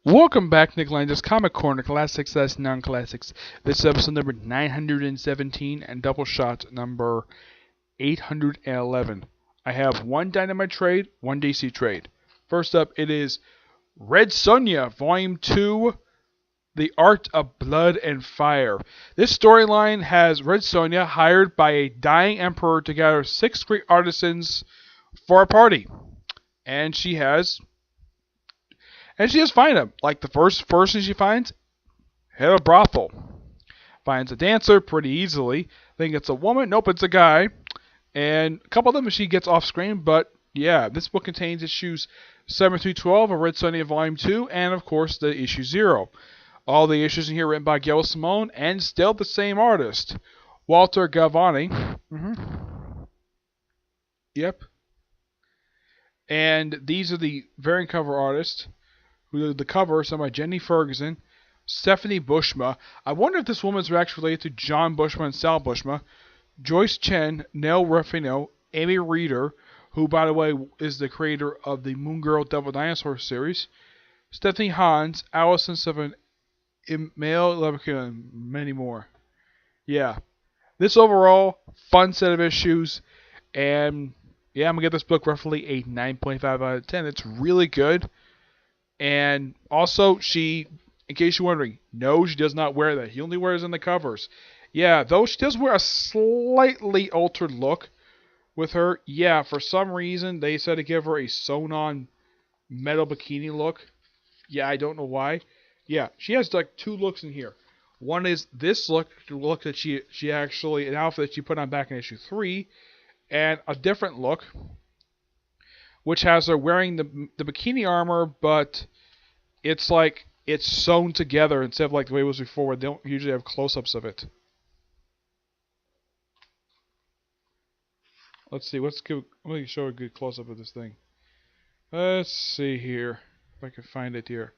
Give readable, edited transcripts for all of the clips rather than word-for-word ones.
Welcome back, Nick Lenz, Comic Corner, Classics / Non-Classics. This is episode number 917 and Doubleshot number 811. I have one Dynamite trade, one DC trade. First up, it is Red Sonja, Volume 2, The Art of Blood and Fire. This storyline has Red Sonja hired by a dying emperor to gather 6 great artisans for a party. And she has find them. Like the first person she finds, head of a brothel. Finds a dancer pretty easily. Think it's a woman. Nope, it's a guy. And a couple of them she gets off screen, but yeah, this book contains issues 7 through 12 of Red Sonja Volume 2, and of course the issue 0. All the issues in here written by Gail Simone, and still the same artist, Walter Galvani. Yep. And these are the variant cover artists. The cover is done by Jenny Ferguson, Stephanie Bushma. I wonder if this woman's actually related to John Bushma and Sal Bushma. Joyce Chen, Nell Ruffino, Amy Reeder, who, by the way, is the creator of the Moon Girl Devil Dinosaur series. Stephanie Hans, Allison Seven, Emil Levikin, and many more. Yeah. This overall, fun set of issues. And yeah, I'm going to give this book roughly a 9.5 out of 10. It's really good. And also, she, in case you're wondering, no, she does not wear that. He only wears on the covers. Yeah, though she does wear a slightly altered look with her. Yeah, for some reason, they decided to give her a sewn-on metal bikini look. Yeah, I don't know why. Yeah, she has like 2 looks in here. One is this look that she actually, an outfit that she put on back in issue 3, and a different look, which has her wearing the bikini armor, but it's like it's sewn together instead of like the way it was before, where they don't usually have close-ups of it. Let's see. Let me show a good close-up of this thing. Let's see here if I can find it here.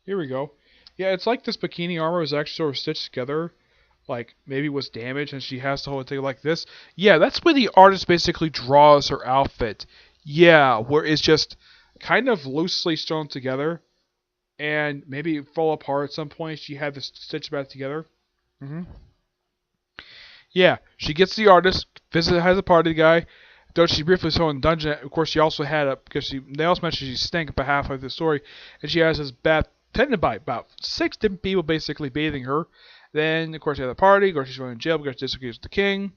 Here we go. Yeah, it's like this bikini armor is actually sort of stitched together, like maybe was damaged and she has to hold it together like this. Yeah, that's where the artist basically draws her outfit. Yeah, where it's just kind of loosely sewn together, and maybe it fall apart at some point. She had to stitch back together. Yeah, she gets the artist, has a party guy. Though she briefly saw in dungeon, of course she also had a, because they also mentioned she stank about halfway through the story, and she has this bath tended by about 6 different people basically bathing her. Then of course she had a party, of course she's going to jail because she disagrees with the king.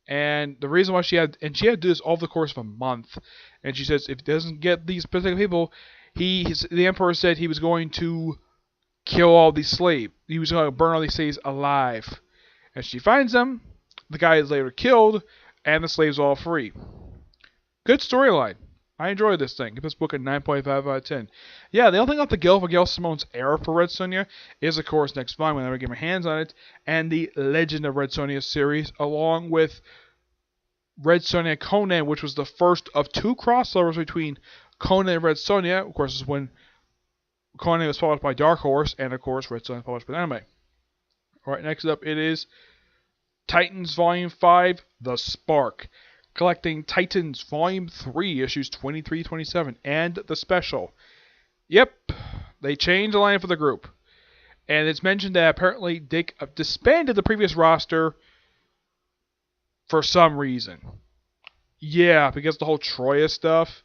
And the reason why she had to do this over the course of a month. And she says if it doesn't get these particular people, the emperor said he was going to kill all these slaves. He was going to burn all these slaves alive. And she finds them. The guy is later killed, and the slaves are all free. Good storyline. I enjoyed this thing. Give this book a 9.5 out of 10. Yeah, the only thing left to go for Gail Simone's era for Red Sonja is, of course, next volume when I get my hands on it, and the Legend of Red Sonja series, along with Red Sonja Conan, which was the first of 2 crossovers between Conan and Red Sonja. Of course, this is when Conan was published by Dark Horse, and of course, Red Sonja was published by Anime. Alright, next up it is Titans Volume 5, The Spark. Collecting Titans Volume 3, issues 23-27, and the special. Yep, they changed the line for the group. And it's mentioned that apparently they disbanded the previous roster for some reason. Yeah, because the whole Troya stuff.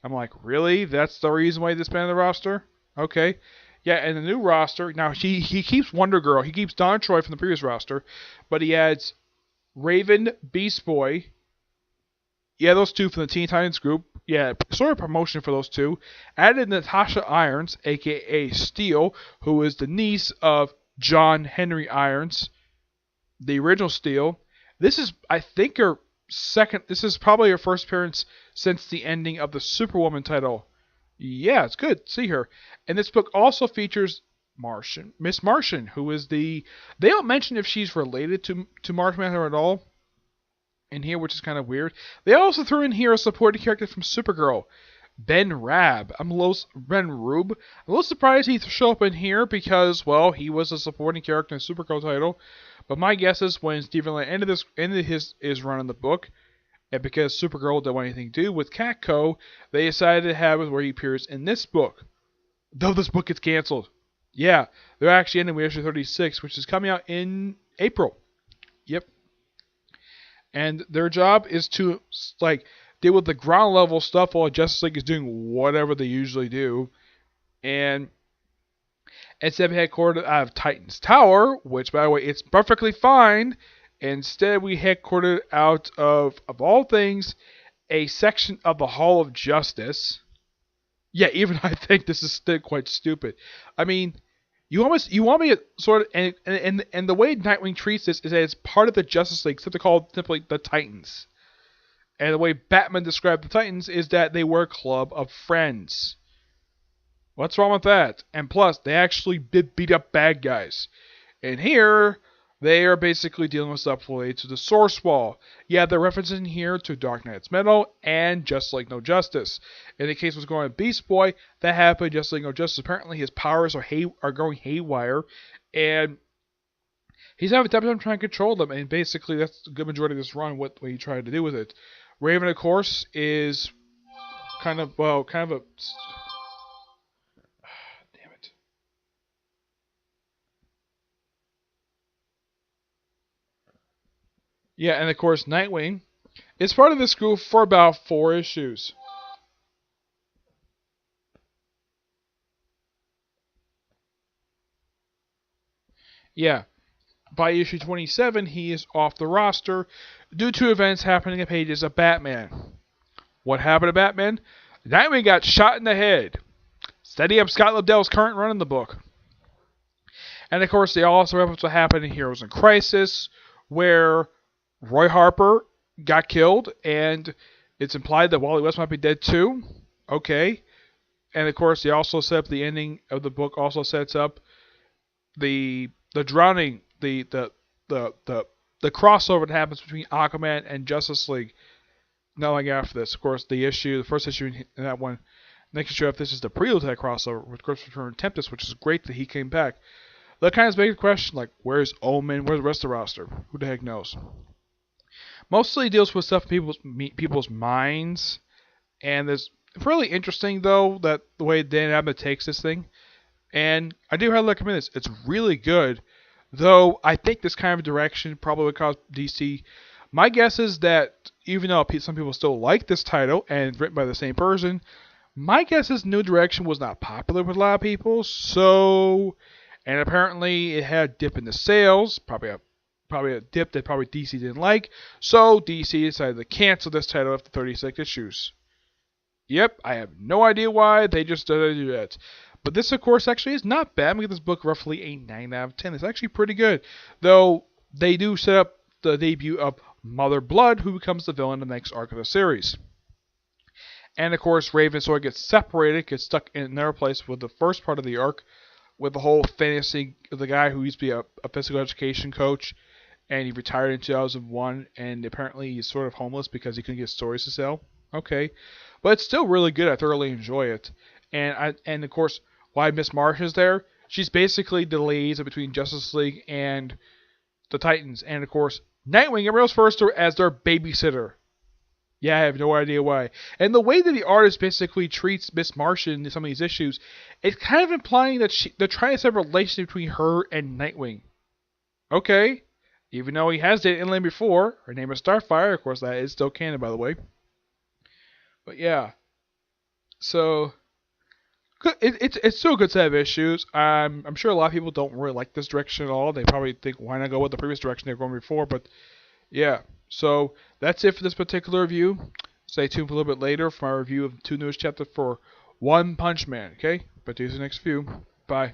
I'm like, really? That's the reason why they disbanded the roster? Okay. Yeah, and the new roster, now he keeps Wonder Girl, he keeps Donna Troy from the previous roster, but he adds Raven, Beast Boy. Yeah, those 2 from the Teen Titans group. Yeah, sort of promotion for those 2. Added Natasha Irons, a.k.a. Steel, who is the niece of John Henry Irons, the original Steel. This is, I think, this is probably her first appearance since the ending of the Superwoman title. Yeah, it's good to see her. And this book also features Miss Martian, who is they don't mention if she's related to Martian Manhunter at all in here, which is kind of weird. They also threw in here a supporting character from Supergirl, Ben Rab. Ben Rube. I'm a little surprised he showed up in here because, well, he was a supporting character in the Supergirl title. But my guess is when Stephen Lang ended his run in the book, and because Supergirl didn't want anything to do with Catco, they decided to have it where he appears in this book. Though this book gets canceled. Yeah, they're actually ending with issue 36, which is coming out in April. Yep. And their job is to deal with the ground level stuff while Justice League is doing whatever they usually do. And instead of headquartered out of Titan's Tower, which by the way, it's perfectly fine. Instead, we headquartered out of all things, a section of the Hall of Justice. Yeah, even I think this is still quite stupid. I mean, you want me to sort of, and the way Nightwing treats this is that it's part of the Justice League, except they call it simply the Titans. And the way Batman described the Titans is that they were a club of friends. What's wrong with that? And plus, they actually did beat up bad guys. And here, they are basically dealing with stuff related to the Source Wall. Yeah, they're referencing here to Dark Knight's Metal and Just Like No Justice. In the case of what's going on with Beast Boy, that happened Just Like No Justice. Apparently, his powers are going haywire, and he's having a tough time trying to control them. And basically, that's a good majority of this run. What he tried to do with it. Raven, of course, is kind of a. Yeah, and of course, Nightwing is part of this group for about 4 issues. Yeah, by issue 27, he is off the roster due to events happening in pages of Batman. What happened to Batman? Nightwing got shot in the head. Setting up Scott Lobdell's current run in the book. And of course, they also reference what happened in Heroes in Crisis, where Roy Harper got killed, and it's implied that Wally West might be dead too. Okay. And of course, they also set up the ending of the book. Also sets up the drowning, the crossover that happens between Aquaman and Justice League. Not long after this, of course, the first issue in that one. Next issue, if this is the prelude to that crossover with Christopher Tempest, which is great that he came back. That kind of begs the question, like, where's Omen? Where's the rest of the roster? Who the heck knows? Mostly deals with stuff in people's minds, and it's really interesting though that the way Dan Abnett takes this thing, and I do highly recommend this. It's really good, though I think this kind of direction probably would cause DC. My guess is that even though some people still like this title and it's written by the same person, my guess is new direction was not popular with a lot of people. So, and apparently it had a dip in the sales, probably a dip that probably DC didn't like, so DC decided to cancel this title after 36 issues. Yep, I have no idea why, they just decided to do that. But this, of course, actually is not bad. I'm going to give this book roughly a 9 out of 10. It's actually pretty good, though they do set up the debut of Mother Blood, who becomes the villain in the next arc of the series. And, of course, Raven sort of gets separated, gets stuck in another place with the first part of the arc, with the whole fantasy of the guy who used to be a physical education coach, and he retired in 2001, and apparently he's sort of homeless because he couldn't get stories to sell. Okay. But it's still really good. I thoroughly enjoy it. And of course, why Miss Marsh is there, she's basically the liaison between Justice League and the Titans. And of course, Nightwing, everyone else refers to her as their babysitter. Yeah, I have no idea why. And the way that the artist basically treats Miss Marsh in some of these issues, it's kind of implying that they're trying to set a relation between her and Nightwing. Okay. Even though he has dated Inland before, her name is Starfire. Of course, that is still canon, by the way. But yeah, so it's still a good set of issues. I'm sure a lot of people don't really like this direction at all. They probably think, why not go with the previous direction they were going before? But yeah, so that's it for this particular review. Stay tuned for a little bit later for my review of the 2 newest chapters for One Punch Man. Okay, but see you in the next few. Bye.